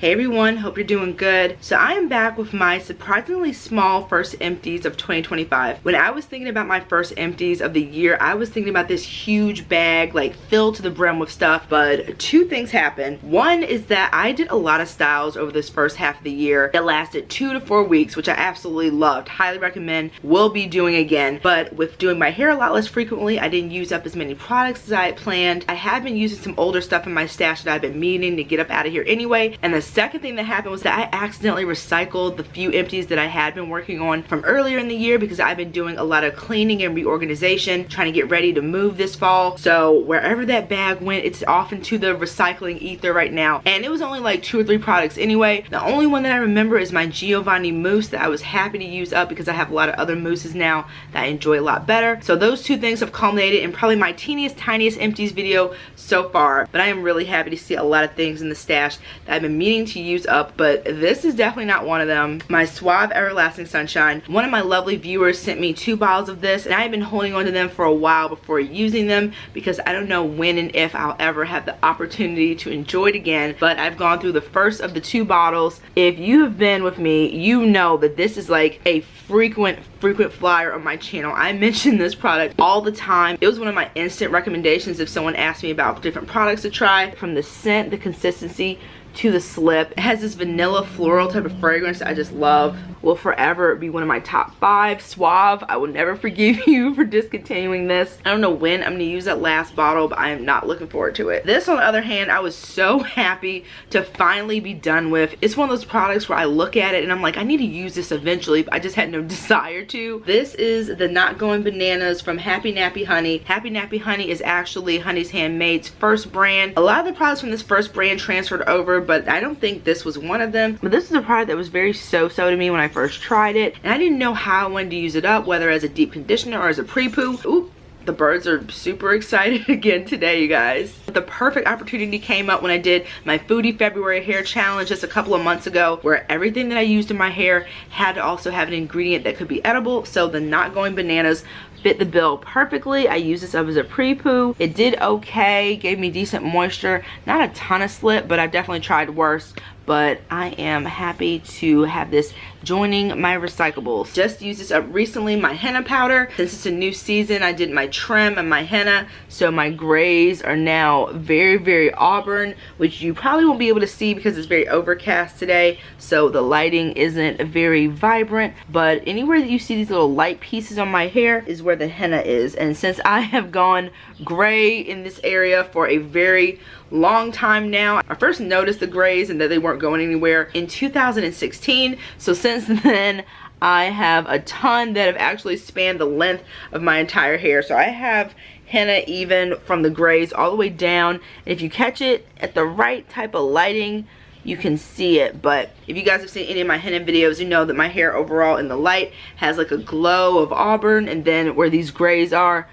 Hey everyone, hope you're doing good. So I am back with my surprisingly small first empties of 2025. When I was thinking about my first empties of the year, I was thinking about this huge bag, like filled to the brim with stuff, but two things happened. One is that I did a lot of styles over this first half of the year that lasted 2 to 4 weeks, which I absolutely loved. Highly recommend, will be doing again. But with doing my hair a lot less frequently, I didn't use up as many products as I had planned. I have been using some older stuff in my stash that I've been meaning to get up out of here anyway. And the second thing that happened was that I accidentally recycled the few empties that I had been working on from earlier in the year because I've been doing a lot of cleaning and reorganization, trying to get ready to move this fall. So wherever that bag went, it's off into the recycling ether right now. And it was only like 2 or 3 products anyway. The only one that I remember is my Giovanni mousse that I was happy to use up because I have a lot of other mousses now that I enjoy a lot better. So those two things have culminated in probably my teeniest, tiniest empties video so far. But I am really happy to see a lot of things in the stash that I've been meaning to use up, but this is definitely not one of them. My Suave Everlasting Sunshine. One of my lovely viewers sent me 2 bottles of this, and I have been holding on to them for a while before using them because I don't know when and if I'll ever have the opportunity to enjoy it again. But I've gone through the first of the 2 bottles. If you have been with me, you know that this is like a frequent flyer on my channel. I mention this product all the time. It was one of my instant recommendations if someone asked me about different products to try. From the scent, the consistency, to the slip. It has this vanilla floral type of fragrance that I just love. Will forever be one of my top 5. Suave, I will never forgive you for discontinuing this. I don't know when I'm gonna use that last bottle, but I am not looking forward to it. This, on the other hand, I was so happy to finally be done with. It's one of those products where I look at it and I'm like, I need to use this eventually, but I just had no desire to. This is the Not Going Bananas from Happy Nappy Honey. Happy Nappy Honey is actually Honey's Handmade's first brand. A lot of the products from this first brand transferred over, but I don't think this was one of them. But this is a product that was very so-so to me when I first tried it, and I didn't know how I wanted to use it up, whether as a deep conditioner or as a pre-poo. Ooh, the birds are super excited again today, you guys. The perfect opportunity came up when I did my Foodie February hair challenge just a couple of months ago, where everything that I used in my hair had to also have an ingredient that could be edible. So the Not Going Bananas fit the bill perfectly. I used this up as a pre-poo. It did okay, gave me decent moisture, not a ton of slip, but I've definitely tried worse. But I am happy to have this joining my recyclables. Just used this up recently, my henna powder. Since it's a new season, I did my trim and my henna, so my grays are now very auburn, which you probably won't be able to see because it's very overcast today, so the lighting isn't very vibrant. But anywhere that you see these little light pieces on my hair is where the henna is. And since I have gone gray in this area for a very long time now, I first noticed the grays and that they weren't going anywhere in 2016. So since then, I have a ton that have actually spanned the length of my entire hair. So I have henna even from the grays all the way down. And if you catch it at the right type of lighting, you can see it. But if you guys have seen any of my henna videos, you know that my hair overall in the light has like a glow of auburn, and then where these grays are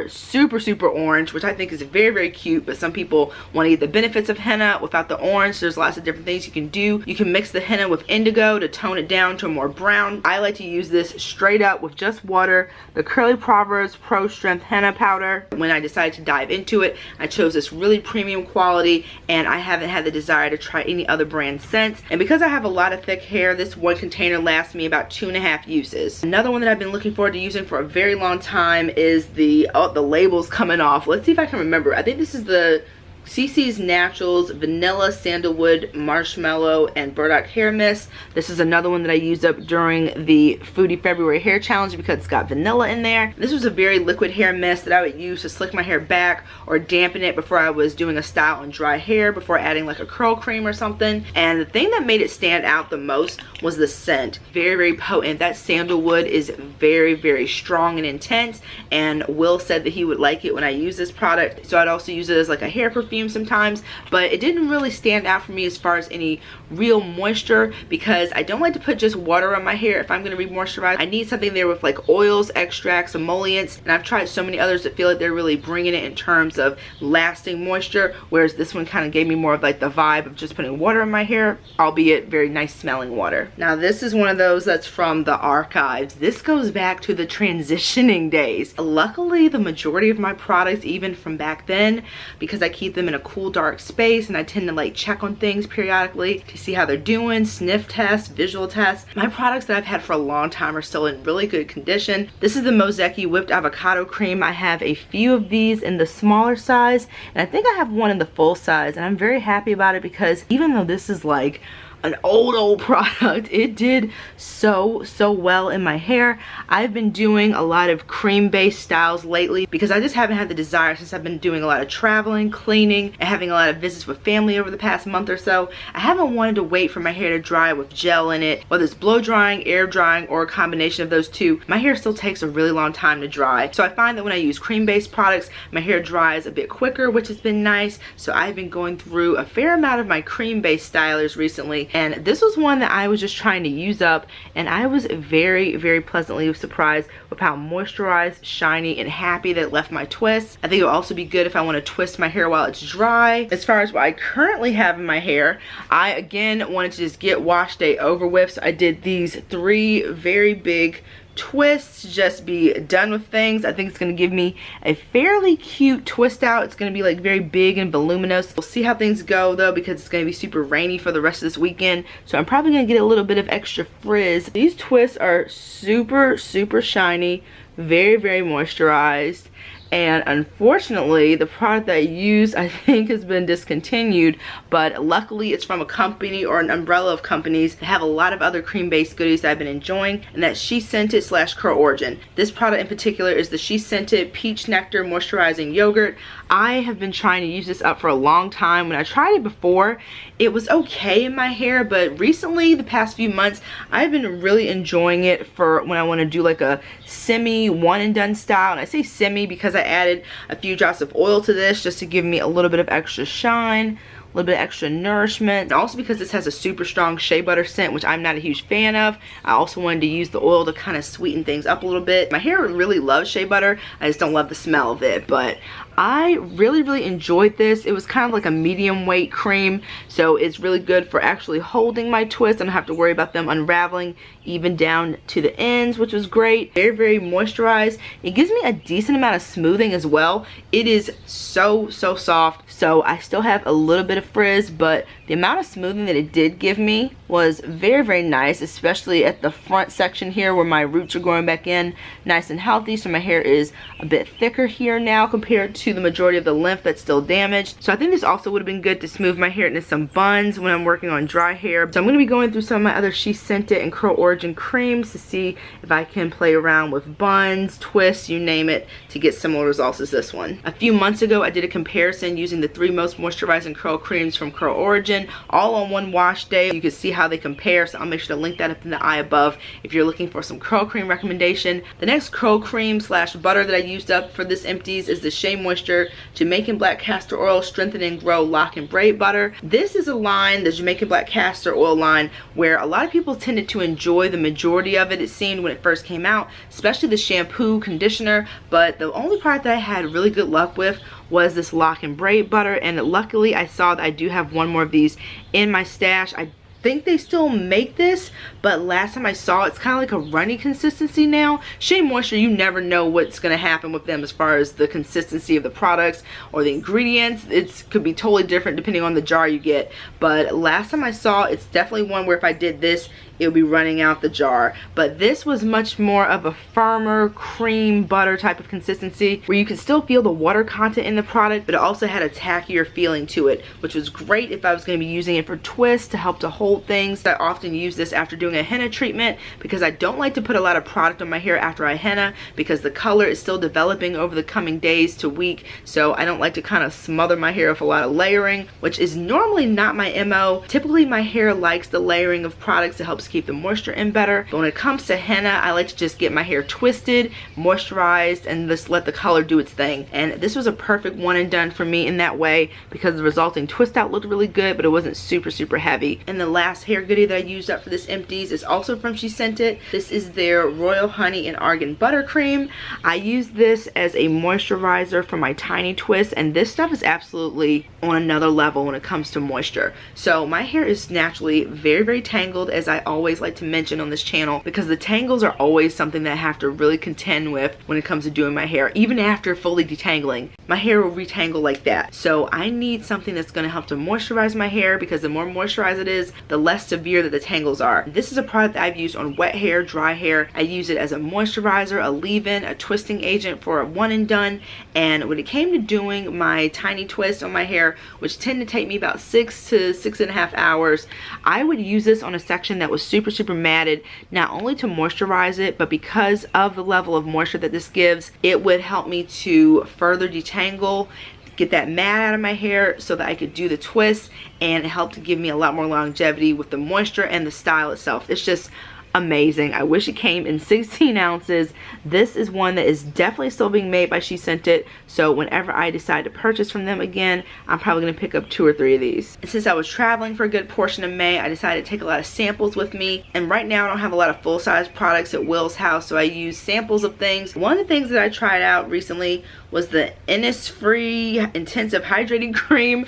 super orange, which I think is very cute. But some people want to get the benefits of henna without the orange. There's lots of different things you can do. You can mix the henna with indigo to tone it down to a more brown. I like to use this straight up with just water, the Curly Proverbs Pro Strength Henna Powder. When I decided to dive into it, I chose this really premium quality, and I haven't had the desire to try any other brand since. And because I have a lot of thick hair, this one container lasts me about 2.5 uses. Another one that I've been looking forward to using for a very long time is the label's coming off. Let's see if I can remember. I think this is the CC's Naturals Vanilla Sandalwood Marshmallow and Burdock Hair Mist. This is another one that I used up during the Foodie February hair challenge because it's got vanilla in there. This was a very liquid hair mist that I would use to slick my hair back or dampen it before I was doing a style on dry hair, before adding like a curl cream or something. And the thing that made it stand out the most was the scent. Very potent. That sandalwood is very strong and intense, and Will said that he would like it when I use this product. So I'd also use it as like a hair perfume sometimes, but it didn't really stand out for me as far as any real moisture because I don't like to put just water on my hair if I'm going to re-moisturize. I need something there with like oils, extracts, emollients, and I've tried so many others that feel like they're really bringing it in terms of lasting moisture, whereas this one kind of gave me more of like the vibe of just putting water in my hair, albeit very nice smelling water. Now this is one of those that's from the archives. This goes back to the transitioning days. Luckily, the majority of my products, even from back then, because I keep them them in a cool, dark space, and I tend to like check on things periodically to see how they're doing, sniff tests, visual tests. My products that I've had for a long time are still in really good condition. This is the Mosecchi Whipped Avocado Cream. I have a few of these in the smaller size, and I think I have one in the full size, and I'm very happy about it because even though this is like an old product, it did so well in my hair. I've been doing a lot of cream based styles lately because I just haven't had the desire, since I've been doing a lot of traveling, cleaning, and having a lot of visits with family over the past month or so. I haven't wanted to wait for my hair to dry with gel in it, whether it's blow drying, air drying, or a combination of those two. My hair still takes a really long time to dry, so I find that when I use cream based products, my hair dries a bit quicker, which has been nice. So I've been going through a fair amount of my cream based stylers recently, and this was one that I was just trying to use up, and I was very pleasantly surprised with how moisturized, shiny, and happy that it left my twists. I think it would also be good if I want to twist my hair while it's dry. As far as what I currently have in my hair, I again wanted to just get wash day over with, so I did these 3 very big twists, just be done with things. I think it's going to give me a fairly cute twist out. It's going to be like very big and voluminous. We'll see how things go though, because it's going to be super rainy for the rest of this weekend, so I'm probably going to get a little bit of extra frizz. These twists are super shiny, very moisturized. And unfortunately, the product that I use, I think, has been discontinued, but luckily it's from a company or an umbrella of companies that have a lot of other cream-based goodies that I've been enjoying, and that's She Scented / Curl Origin. This product in particular is the She Scented Peach Nectar Moisturizing Yogurt. I have been trying to use this up for a long time. When I tried it before, it was okay in my hair, but recently, the past few months, I've been really enjoying it for when I want to do like a semi one and done style. And I say semi because I added a few drops of oil to this just to give me a little bit of extra shine, a little bit of extra nourishment, and also because this has a super strong shea butter scent, which I'm not a huge fan of. I also wanted to use the oil to kind of sweeten things up a little bit. My hair really loves shea butter, I just don't love the smell of it, but I really enjoyed this. It was kind of like a medium weight cream, so it's really good for actually holding my twists. I don't have to worry about them unraveling even down to the ends, which was great. Very moisturized. It gives me a decent amount of smoothing as well. It is so soft, so I still have a little bit of frizz, but the amount of smoothing that it did give me was very nice, especially at the front section here where my roots are growing back in nice and healthy. So my hair is a bit thicker here now compared to the majority of the length that's still damaged. So I think this also would have been good to smooth my hair into some buns when I'm working on dry hair. So I'm going to be going through some of my other She Scented and Curl Origin creams to see if I can play around with buns, twists, you name it, to get similar results as this one. A few months ago, I did a comparison using the 3 most moisturizing curl creams from Curl Origin, all on one wash day. You can see how they compare, so I'll make sure to link that up in the eye above if you're looking for some curl cream recommendation. The next curl cream / butter that I used up for this Empties is the Shea Moisture Jamaican Black Castor Oil Strengthen and Grow Lock and Braid Butter. This is a line, the Jamaican Black Castor Oil line, where a lot of people tended to enjoy the majority of it, it seemed, when it first came out, especially the shampoo, conditioner, but the only product that I had really good luck with was this lock and braid butter, and luckily I saw that I do have one more of these in my stash. I think they still make this, but last time I saw it's kind of like a runny consistency now. Shea Moisture, you never know what's going to happen with them as far as the consistency of the products or the ingredients. It could be totally different depending on the jar you get, but last time I saw, it's definitely one where if I did this, it would be running out the jar. But this was much more of a firmer cream butter type of consistency where you can still feel the water content in the product, but it also had a tackier feeling to it, which was great if I was going to be using it for twists to help to hold things. I often use this after doing a henna treatment because I don't like to put a lot of product on my hair after I henna because the color is still developing over the coming days to week, so I don't like to kind of smother my hair with a lot of layering, which is normally not my MO. Typically my hair likes the layering of products to help keep the moisture in better, but when it comes to henna, I like to just get my hair twisted, moisturized, and just let the color do its thing. And this was a perfect one and done for me in that way because the resulting twist out looked really good, but it wasn't super heavy. And the last hair goodie that I used up for this Empties is also from She Scented. This is their Royal Honey and Argan Butter Cream. I use this as a moisturizer for my tiny twists, and this stuff is absolutely on another level when it comes to moisture. So my hair is naturally very tangled, as I always always like to mention on this channel, because the tangles are always something that I have to really contend with when it comes to doing my hair. Even after fully detangling, my hair will retangle like that. So I need something that's going to help to moisturize my hair, because the more moisturized it is, the less severe that the tangles are. This is a product that I've used on wet hair, dry hair. I use it as a moisturizer, a leave-in, a twisting agent for a one and done. And when it came to doing my tiny twists on my hair, which tend to take me about 6 to 6.5 hours, I would use this on a section that was super matted, not only to moisturize it, but because of the level of moisture that this gives, it would help me to further detangle, get that mat out of my hair so that I could do the twist, and it helped to give me a lot more longevity with the moisture and the style itself. It's just amazing. I wish it came in 16 ounces. This is one that is definitely still being made by She Sent It, so whenever I decide to purchase from them again, I'm probably going to pick up 2 or 3 of these. And since I was traveling for a good portion of May, I decided to take a lot of samples with me, and right now I don't have a lot of full-size products at Will's house, so I use samples of things. One of the things that I tried out recently was the Innisfree Intensive Hydrating Cream.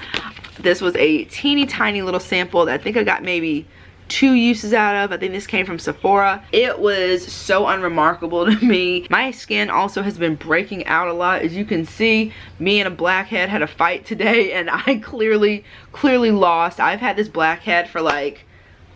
This was a teeny tiny little sample that I think I got maybe 2 uses out of. I think this came from Sephora. It was so unremarkable to me. My skin also has been breaking out a lot. As you can see, me and a blackhead had a fight today, and I clearly lost. I've had this blackhead for like,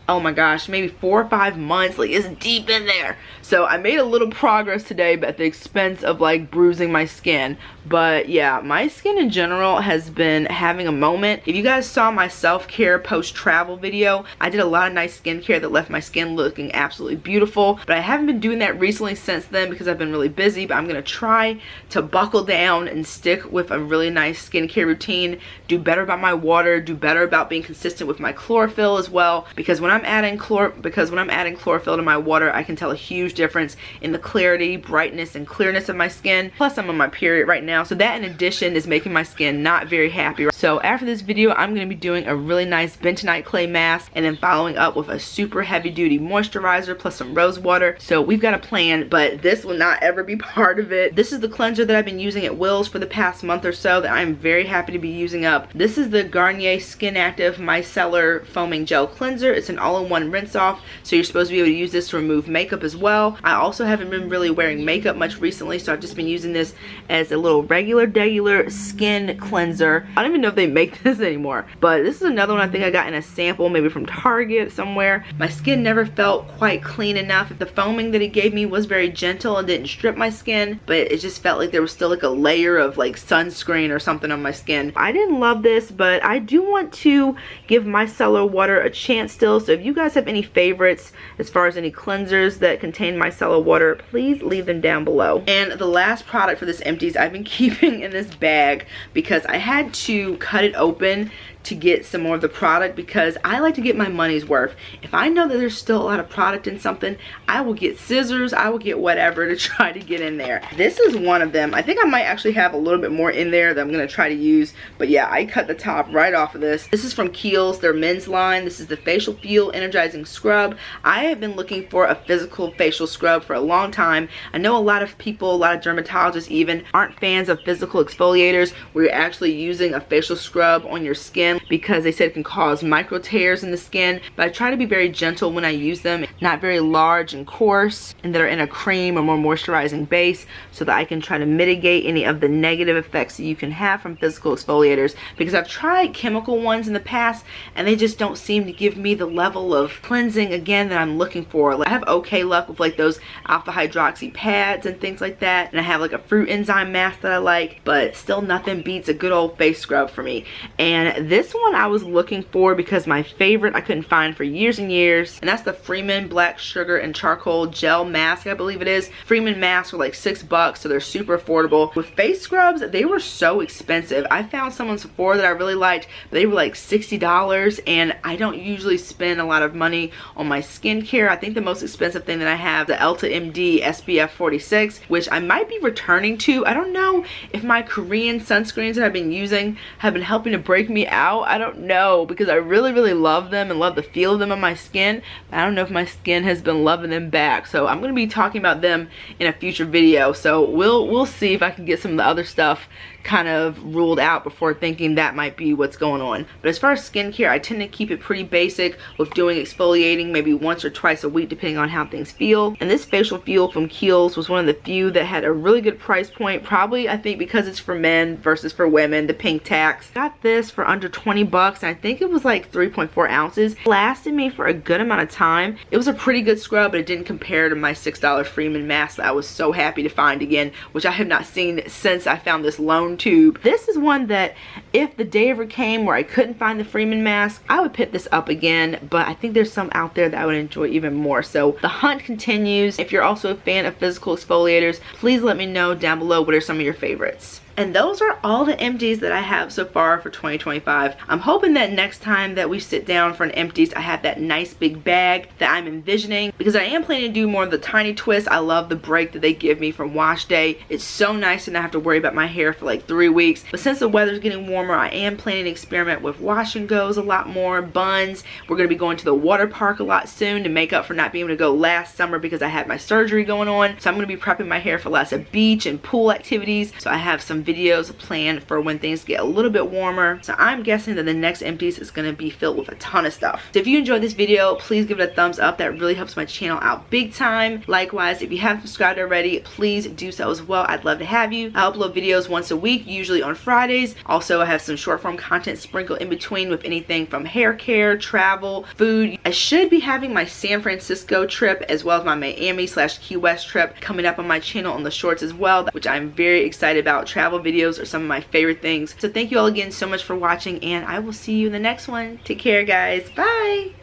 oh my gosh, maybe 4 or 5 months. Like, it's deep in there. So I made a little progress today, but at the expense of like bruising my skin. But yeah, my skin in general has been having a moment. If you guys saw my self-care post-travel video, I did a lot of nice skincare that left my skin looking absolutely beautiful. But I haven't been doing that recently since then because I've been really busy. But I'm gonna try to buckle down and stick with a really nice skincare routine, do better about my water, do better about being consistent with my chlorophyll as well. Because when I'm adding chlorophyll to my water, I can tell a huge difference in the clarity, brightness, and clearness of my skin. Plus, I'm on my period right now, so that in addition is making my skin not very happy. So after this video, I'm going to be doing a really nice bentonite clay mask, and then following up with a super heavy duty moisturizer plus some rose water. So we've got a plan, but this will not ever be part of it. This is the cleanser that I've been using at Will's for the past month or so that I'm very happy to be using up. This is the Garnier Skin Active Micellar Foaming Gel Cleanser. It's an all-in-one rinse off, so you're supposed to be able to use this to remove makeup as well. I also haven't been really wearing makeup much recently, so I've just been using this as a little regular skin cleanser. I don't even know if they make this anymore, but this is another one I think I got in a sample, maybe from Target somewhere. My skin never felt quite clean enough. The foaming that it gave me was very gentle and didn't strip my skin, but it just felt like there was still like a layer of like sunscreen or something on my skin. I didn't love this, but I do want to give micellar water a chance still. So if you guys have any favorites as far as any cleansers that contain micellar water, please leave them down below. And the last product for this Empties I've been keeping in this bag because I had to cut it open to get some more of the product, because I like to get my money's worth. If I know that there's still a lot of product in something, I will get scissors, I will get whatever to try to get in there. This is one of them. I think I might actually have a little bit more in there that I'm gonna try to use, but yeah, I cut the top right off of this. This is from Kiehl's, their men's line. This is the Facial Fuel Energizing Scrub. I have been looking for a physical facial scrub for a long time. I know a lot of people, a lot of dermatologists even, aren't fans of physical exfoliators where you're actually using a facial scrub on your skin, because they said it can cause micro tears in the skin. But I try to be very gentle when I use them, not very large and coarse, and that are in a cream or more moisturizing base, so that I can try to mitigate any of the negative effects that you can have from physical exfoliators. Because I've tried chemical ones in the past and they just don't seem to give me the level of cleansing again that I'm looking for. Like, I have okay luck with like those alpha hydroxy pads and things like that, and I have like a fruit enzyme mask that I like, but still nothing beats a good old face scrub for me. And this one I was looking for because my favorite I couldn't find for years and years, and that's the Freeman Black Sugar and Charcoal Gel Mask, I believe it is. Freeman masks are like $6, so they're super affordable. With face scrubs, they were so expensive. I found someone Sephora that I really liked, but they were like $60, and I don't usually spend a lot of money on my skincare. I think the most expensive thing that I have, the Elta MD SPF 46, which I might be returning to. I don't know if my Korean sunscreens that I've been using have been helping to break me out. I don't know, because I really love them and love the feel of them on my skin, but I don't know if my skin has been loving them back. So I'm going to be talking about them in a future video, so we'll see if I can get some of the other stuff kind of ruled out before thinking that might be what's going on. But as far as skincare, I tend to keep it pretty basic with doing exfoliating maybe once or twice a week depending on how things feel. And this facial fuel from Kiehl's was one of the few that had a really good price point, probably I think because it's for men versus for women, the pink tax. Got this for under 20 bucks and I think it was like 3.4 ounces. Lasted me for a good amount of time. It was a pretty good scrub, but it didn't compare to my $6 Freeman mask that I was so happy to find again, which I have not seen since I found this lone tube. This is one that if the day ever came where I couldn't find the Freeman mask, I would pick this up again, but I think there's some out there that I would enjoy even more. So the hunt continues. If you're also a fan of physical exfoliators, please let me know down below what are some of your favorites. And those are all the empties that I have so far for 2025. I'm hoping that next time that we sit down for an empties, I have that nice big bag that I'm envisioning, because I am planning to do more of the tiny twists. I love the break that they give me from wash day. It's so nice to not have to worry about my hair for like 3 weeks. But since the weather's getting warmer, I am planning to experiment with wash and goes a lot more, buns. We're gonna be going to the water park a lot soon to make up for not being able to go last summer because I had my surgery going on. So I'm gonna be prepping my hair for lots of beach and pool activities. So I have some videos planned for when things get a little bit warmer. So I'm guessing that the next empties is going to be filled with a ton of stuff. So if you enjoyed this video, please give it a thumbs up. That really helps my channel out big time. Likewise, if you haven't subscribed already, please do so as well. I'd love to have you. I upload videos once a week, usually on Fridays. Also, I have some short form content sprinkled in between with anything from hair care, travel, food. I should be having my San Francisco trip as well as my Miami/Key West trip coming up on my channel on the shorts as well, which I'm very excited about. Travel videos are some of my favorite things. So thank you all again so much for watching, and I will see you in the next one. Take care, guys. Bye.